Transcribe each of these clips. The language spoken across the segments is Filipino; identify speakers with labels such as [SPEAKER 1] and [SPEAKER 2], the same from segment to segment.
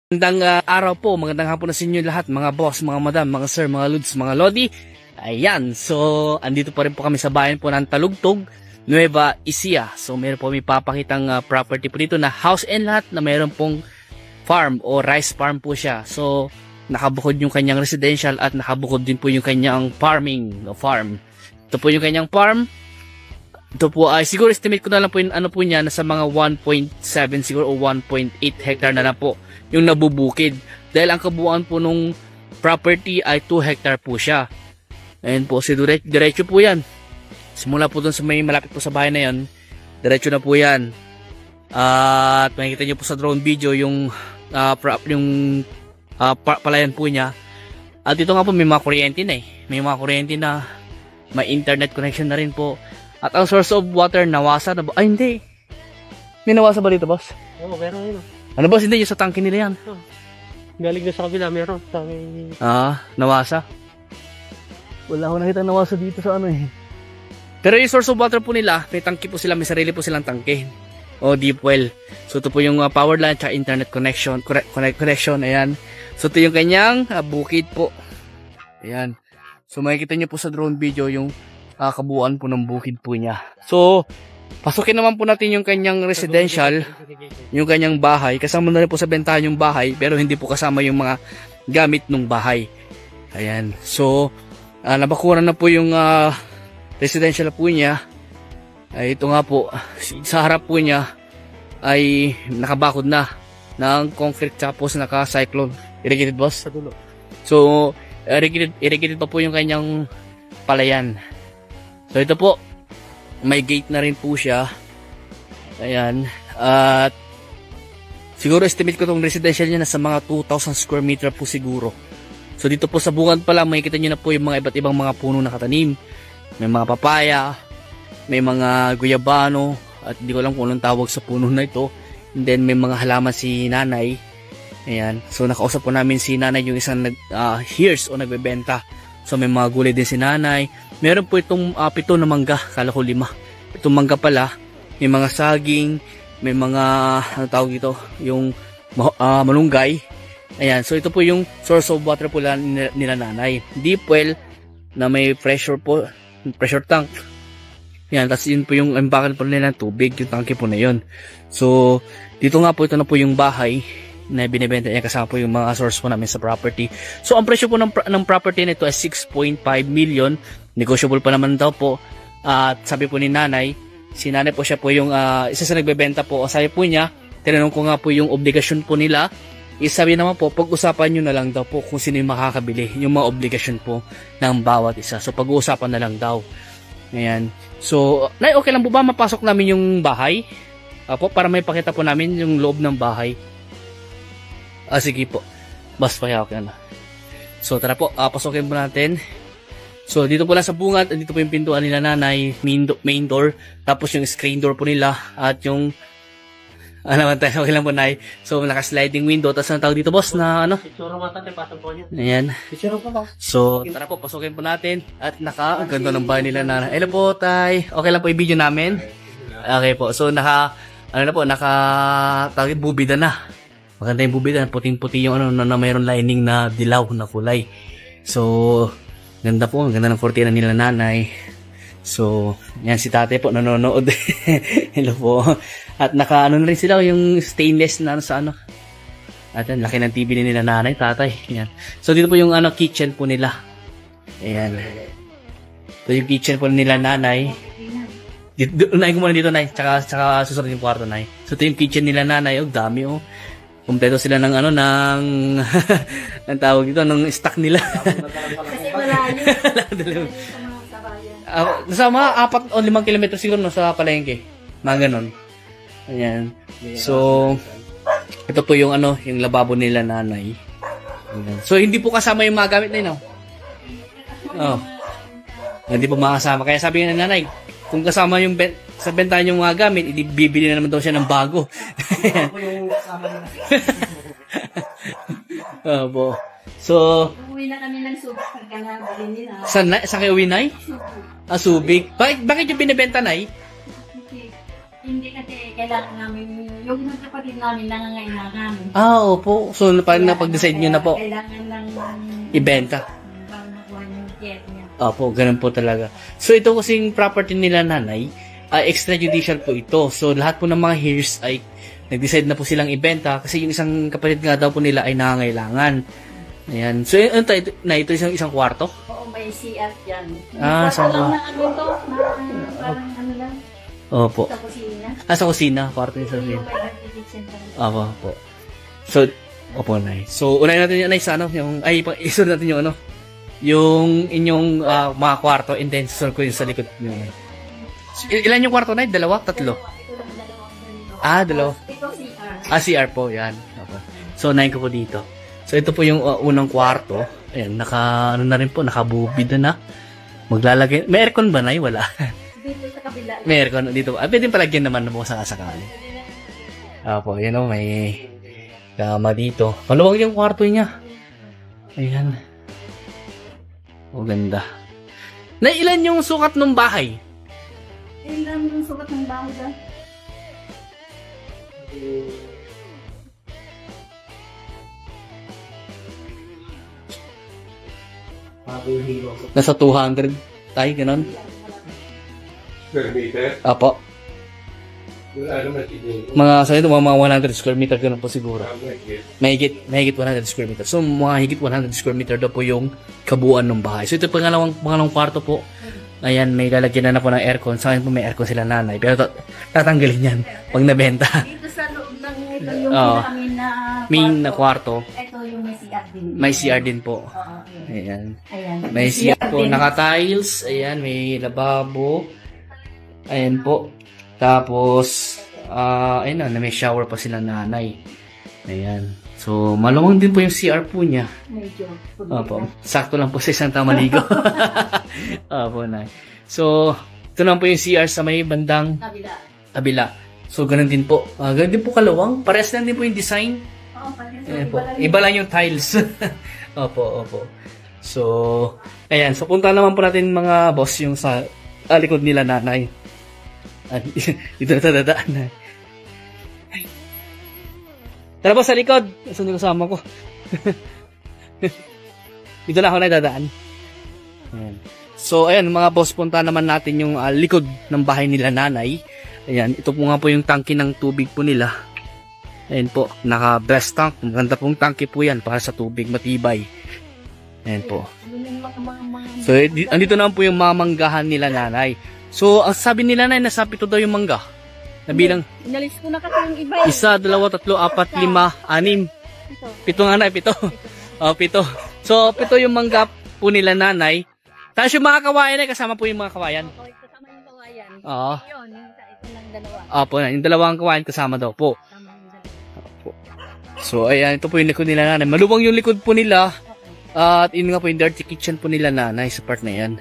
[SPEAKER 1] Magandang araw po, magandang hapon na sa inyo lahat, mga boss, mga madam, mga sir, mga lods, mga lodi. Ayan, so andito pa rin po kami sa bayan po ng Talugtog, Nueva Ecija. So meron po may papakitang property po dito na house and lot na meron pong farm o rice farm po siya. So nakabukod yung kanyang residential at nakabukod din po yung kanyang farming o farm. Ito po yung kanyang farm. Ito po ay siguro estimate ko na lang po yung ano po niya, nasa mga 1.7 siguro o 1.8 hectare na lang po yung nabubukid. Dahil ang kabuuan po nung property ay 2 hectare po siya. Ayan po, si diretso po yan. Simula po dun sa may malapit po sa bahay na yan, diretso na po yan. At makikita nyo po sa drone video yung palayan po niya. At ito nga po may mga kuryente na eh. May mga kuryente na, may internet connection na rin po. At ang source of water, nawasa na ba? Ay hindi. May nawasa ba dito, boss?
[SPEAKER 2] Oo, meron yun.
[SPEAKER 1] Ano boss, hindi yung sa tangke nila yan?
[SPEAKER 2] Oh, galing na sa kabila, meron.
[SPEAKER 1] Nawasa. Wala ko nakita nawasa dito sa ano eh. Pero yung source of water po nila, may tangke po sila, may sarili po silang tangke. O deep well. So ito po yung power line at internet connection, ayan. So ito yung kanyang bukid po. Ayan. So makikita nyo po sa drone video yung kabuuan po ng bukid po niya. So pasukin naman po natin yung kanyang residential, yung kanyang bahay. Kasama na rin po sa bentahan yung bahay, pero hindi po kasama yung mga gamit ng bahay. Ayan. So nabakuran na po yung residential po niya. Ay ito nga po, sa harap po niya ay nakabakod na ng concrete tapos naka-cyclone. Irrigated, boss?
[SPEAKER 2] Sa dulo.
[SPEAKER 1] So irrigated pa po yung kanyang palayan. So ito po, may gate na rin po siya. Ayan. At siguro estimate ko itong residential niya nasa mga 2,000 square meter po siguro. So dito po sa bungad pala, makikita nyo na po yung mga iba't ibang mga puno na katanim. May mga papaya, may mga guyabano, at hindi ko alam kung anong tawag sa puno na ito. And then may mga halaman si nanay. Ayan. So nakausap po namin si nanay, yung isang hears o nagbebenta. So may mga gulay din si nanay. Meron po itong 7 na mangga, kala ko 5. Itong mangga pala, may mga saging, may mga ano tawag ito, yung malunggay. Ayan, so ito po yung source of water po nila nanay. Deep well na may pressure po, pressure tank. Ayan, tapos yun po yung imbakan po nila ng tubig, yung tangke po na yun. So dito nga po, ito na po yung bahay na binibenta niya, kasama po yung mga source po namin sa property. So ang presyo po ng property nito ay 6.5 million. Negotiable pa naman daw po. At sabi po ni nanay, si nanay po siya po yung isa sa nagbebenta po. Sabi po niya, tinanong ko nga po yung obligasyon po nila. Sabi naman po, pag-usapan nyo na lang daw po kung sino yung makakabili, yung mga obligasyon po ng bawat isa. So pag-uusapan na lang daw. Ayan. So, nay, okay lang po ba mapasok namin yung bahay? Po, para may pakita po namin yung loob ng bahay. Sige po. Bas pa okay na. So tara po, pasukin po natin. So dito po lang sa bungad, dito po yung pintuan nila nanay, main door, tapos yung screen door po nila, at yung naman tayo, okay lang po nay. So naka-sliding window, tapos ang tawag dito boss na ano?
[SPEAKER 2] Picture mo natin, pasok po niya.
[SPEAKER 1] Ayan.
[SPEAKER 2] Picture po ba?
[SPEAKER 1] So tara po, pasukin po natin. At ang ganda ng bahay nila nanay. Hello po tay, okay lang po i-video namin? Okay po, so tawag bubida na. Maganda yung bubida, puting-puti yung ano na mayroon lining na dilaw na kulay. So ganda po, ganda ng kortina nila nanay. So yan si tatay po nanonood. Hello po. At naka na rin sila yung stainless na sa ano. At yan, laki ng TV nila nanay, tatay. Yan. So dito po yung kitchen po nila. Ayan. Ito yung kitchen po nila nanay. Unay ko muna dito nay, tsaka susunod yung kwarto nay. So ito yung kitchen nila nanay, dami oh. Kompleto sila ng ng tawag dito, ng stock nila.
[SPEAKER 3] Kasi malayo.
[SPEAKER 1] Nasa mga 4 o 5 kilometro siguro sa palengke. Mga ganon. Ayan. So, ito po yung yung lababo nila nanay. Ayan. So, hindi po kasama yung mga gamit na yun. Oh. Hindi po makasama. Kaya sabi nga ng nanay, kung kasama yung sa bentahan yung mga gamit, bibili na naman daw siya ng bago. Opo. So,
[SPEAKER 3] uwi na kami ng Subic pagka nabili nila.
[SPEAKER 1] Saan kayo uwi, nay? Subic. Bakit yung binibenta, nay?
[SPEAKER 3] Hindi kasi kailangan namin, yung mga kapatid namin nangangailangan.
[SPEAKER 1] Opo. So, parang napag-decide nyo na po.
[SPEAKER 3] Kailangan ng
[SPEAKER 1] Ibenta.
[SPEAKER 3] para makuha yung care niya.
[SPEAKER 1] Opo, ganun po talaga. So, ito kasing property nila nanay, extrajudicial po ito. So, lahat po ng mga heirs ay nag-decide na po silang ibenta kasi yung isang kapatid nga daw po nila ay nangangailangan. Ayan. So, ito isang kwarto?
[SPEAKER 3] Oo, may CR dyan.
[SPEAKER 1] Saan ba?
[SPEAKER 3] Na ano to, parang ano lang,
[SPEAKER 1] Opo.
[SPEAKER 3] sa kusina.
[SPEAKER 1] Sa kusina. Kwarto yung sa kusina.
[SPEAKER 3] Yung may architecture pa.
[SPEAKER 1] Opo. So, opo, Nay. So, unahin natin yung, Nay, sa ano, isunod natin yung ano, yung inyong mga kwarto, and then susunod ko yung sa likod nyo. So, ilan yung kwarto, Nay? Dalawa? Tatlo?
[SPEAKER 3] Ito lang dalawa.
[SPEAKER 1] Dalawa.
[SPEAKER 3] Ito CR.
[SPEAKER 1] CR po, yan. Opo. So, unahin ko po dito. So, ito po yung unang kwarto. Ayan, ano na rin po, nakabubid na. Maglalagay. May aircon ba, Nay? Wala.
[SPEAKER 3] Dito sa kabila.
[SPEAKER 1] May aircon dito. Pwede palagyan naman po sa sakali. Opo, yan o, may kama dito. Maluwag yung kwarto niya. Ayan. O, ganda. Na ilan yung sukat ng bahay?
[SPEAKER 3] Ilan yung sukat ng bahay dyan?
[SPEAKER 1] Nasa 200 tayo, ganun.
[SPEAKER 4] Square meter?
[SPEAKER 1] Apo.
[SPEAKER 4] Wala naman siguro.
[SPEAKER 1] Mga 100 square meter, ganun po siguro.
[SPEAKER 4] Mahigit.
[SPEAKER 1] Mahigit 100 square meter. So, mga higit 100 square meter daw po yung kabuuan ng bahay. So, ito pangalawang kwarto po. Ayan, may lalagyan na po ng aircon. Sa akin po may aircon sila nanay. Pero tatanggalin yan pag nabenta.
[SPEAKER 3] Dito sa loob ng ito yung namin na
[SPEAKER 1] Main na kwarto.
[SPEAKER 3] Ito yung may CR din.
[SPEAKER 1] May CR din po.
[SPEAKER 3] Oo.
[SPEAKER 1] Ayan.
[SPEAKER 3] Ayan.
[SPEAKER 1] May CR po.
[SPEAKER 3] din.
[SPEAKER 1] Naka-tiles. Ayan, may lababo. Ayan po. Tapos, ayun na, may shower pa sila nanay. Ayan. So, maluwang din po yung CR po niya.
[SPEAKER 3] Medyo.
[SPEAKER 1] Opo. Sakto lang po sa isang tamaligo. Opo, Nay. So, ito naman po yung CR sa may bandang kabila. So, ganun din po. Ganun din po kalawang. Parehas lang din po yung design.
[SPEAKER 3] Oo, parehas.
[SPEAKER 1] Ayan po. Iba lang yung tiles. Opo. So, ayan. So, punta naman po natin mga boss yung sa likod nila nanay. Dito na dadaan na. Tara po sa likod. Saan yung kasama ko? Dito na ako na dadaan. Ayan. So, ayan mga boss, punta naman natin yung likod ng bahay nila nanay. Ayan, ito po nga po yung tangke ng tubig po nila. Ayan po, naka-breast tank. Maganda pong tangke po yan para sa tubig, matibay. Ayan po. So, andito naman po yung mamanggahan nila nanay. So, ang sabi nila nanay, nasa 7 daw yung mangga. Nabilang
[SPEAKER 3] Inalis ko na kasi yung iba.
[SPEAKER 1] 1, 2, 3, 4, 5, 6, 7. 7 nga na, 7. 7. So, 7 yung mangga po nila nanay. Tapos yung mga kawayan ay kasama po yung mga kawayan.
[SPEAKER 3] Kasama yung kawayan.
[SPEAKER 1] Oo.
[SPEAKER 3] Yun, ito lang dalawa.
[SPEAKER 1] Opo, yung dalawang kawayan kasama daw po. Opo. So, ayan, ito po yung likod nila nanay. Maluwang yung likod po nila. At yun nga po yung dirty kitchen po nila nanay sa part na yan.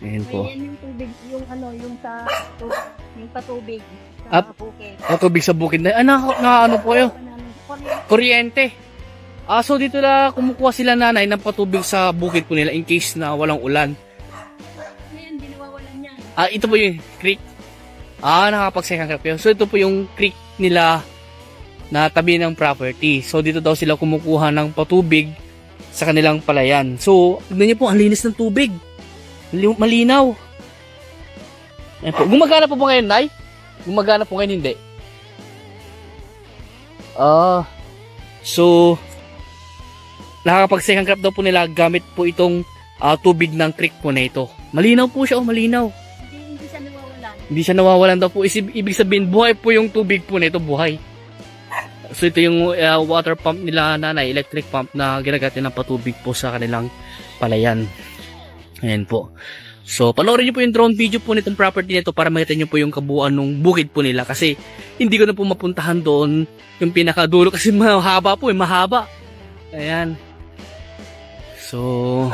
[SPEAKER 1] Ayan po.
[SPEAKER 3] Ayan yung tubig, yung ano, yung sa yung patubig
[SPEAKER 1] Up.
[SPEAKER 3] sa bukid.
[SPEAKER 1] Tubig sa bukid na. Ano po kayo? Kuryente. So dito na kumukuha sila nanay ng patubig sa bukid po nila in case na walang ulan.
[SPEAKER 3] Ngayon, dinawawalan niya.
[SPEAKER 1] Ito po yung creek. Nakapag-second crop yun. So ito po yung creek nila na tabi ng property. So dito daw sila kumukuha ng patubig sa kanilang palayan. So, tignan niyo po, ang linis ng tubig. Malinaw. Ayan po. Gumagana po ba ngayon, Nay? Gumagana po ngayon, hindi? So, nakakapag-second crop daw po nila gamit po itong tubig ng creek po na ito. Malinaw po siya, malinaw.
[SPEAKER 3] Hindi siya nawawalan.
[SPEAKER 1] Hindi siya nawawalan daw po. Ibig sabihin, buhay po yung tubig po na ito, buhay. So, ito yung water pump nila nanay, electric pump na ginagamit ng patubig po sa kanilang palayan. Ayan po. So, panoorin nyo po yung drone video po nitong property nito para makita nyo po yung kabuuan ng bukid po nila. Kasi, hindi ko na po mapuntahan doon yung pinakadulo kasi mahaba po, mahaba. Ayan. So,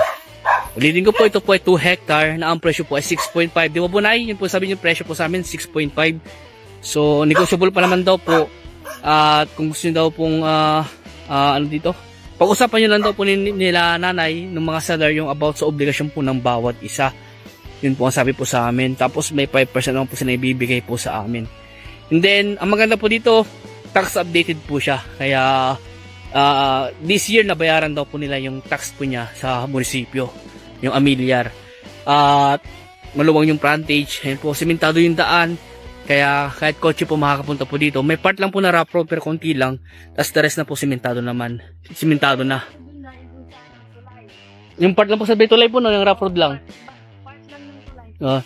[SPEAKER 1] ulitin ko po, ito po ay 2 hectare na ang presyo po ay 6.5. Di ba po, Nay? Yun po sabi yung presyo po sa amin, 6.5. So, negotiable pa naman daw po. At kung gusto nyo daw pong, ano dito? Pag-usapan nyo lang daw po nila nanay ng mga seller yung about sa obligasyon po ng bawat isa. Yun po ang sabi po sa amin. Tapos may 5% naman po sila ibibigay po sa amin. And then, ang maganda po dito, tax updated po siya. Kaya, this year nabayaran daw po nila yung tax po niya sa munisipyo. Yung amilyar. At, maluwang yung frontage. Ayan po, simentado yung daan. Kaya, kahit kotse po makakapunta po dito. May part lang po na rough road, pero konti lang. Tapos, the rest na po simentado naman. Simentado na. Yung part lang po sa Betulay po, no? Yung rough road lang.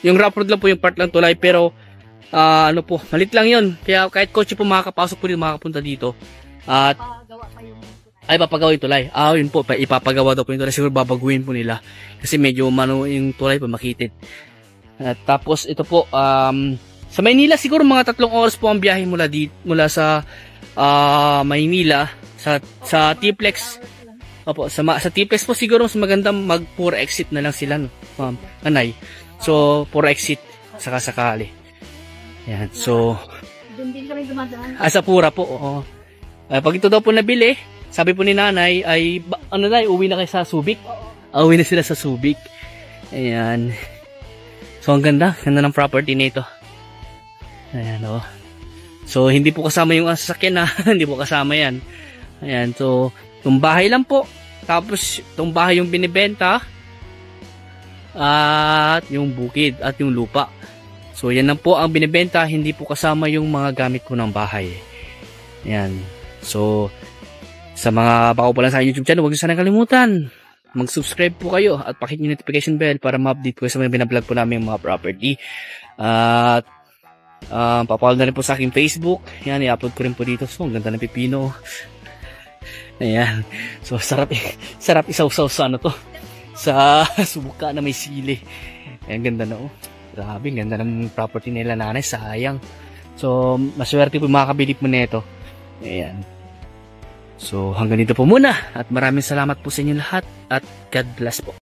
[SPEAKER 1] Yung rough road lang po yung part lang tulay. Pero, ano po, malit lang yun. Kaya, kahit kotse po makakapasok po dito, makakapunta dito. At, ay, papagawa yung tulay. Yun po, ipapagawa daw po yung tulay. Siguro babaguhin po nila. Kasi medyo mano yung tulay po, makitid. At tapos, ito po, sa Maynila, siguro mga 3 oras po ang biyahe mula sa Maynila, sa T-Plex. Opo, sa T-Plex po siguro mas maganda mag pure exit na lang sila, no? Anay. So, pure exit, sakali. Yan, so,
[SPEAKER 3] Doon din kami dumadaan.
[SPEAKER 1] sa pura po, oo. Pag ito daw po nabili, sabi po ni nanay, ay, uwi na kayo sa Subic? Uwi na sila sa Subic. Ayan. So, ang ganda ng property nito. Ayan, oh. So, hindi po kasama yung sasakyan, ha. Hindi po kasama yan. Ayan, so, itong bahay lang po. Tapos, itong bahay yung binibenta. At yung bukid at yung lupa. So, yan lang po ang binibenta. Hindi po kasama yung mga gamit po ng bahay. Ayan. So, sa mga bago pa lang sa YouTube channel, huwag niyo sana kalimutan. Mag-subscribe po kayo at pakit yung notification bell para ma-update po sa mga binablog po namin mga property. At papawal na rin po sa aking Facebook. Yan, i-upload ko rin po dito. So, ang ganda ng pipino. Ayan. So, sarap isaw-saw sa ano to. Sa subuka na may sili. Ayan, ganda na oh. Grabe, ganda ng property nila nanay. Sayang. So, maswerte po makakabili po nito. Ayan. So, hanggang dito po muna. At maraming salamat po sa inyo lahat. At God bless po.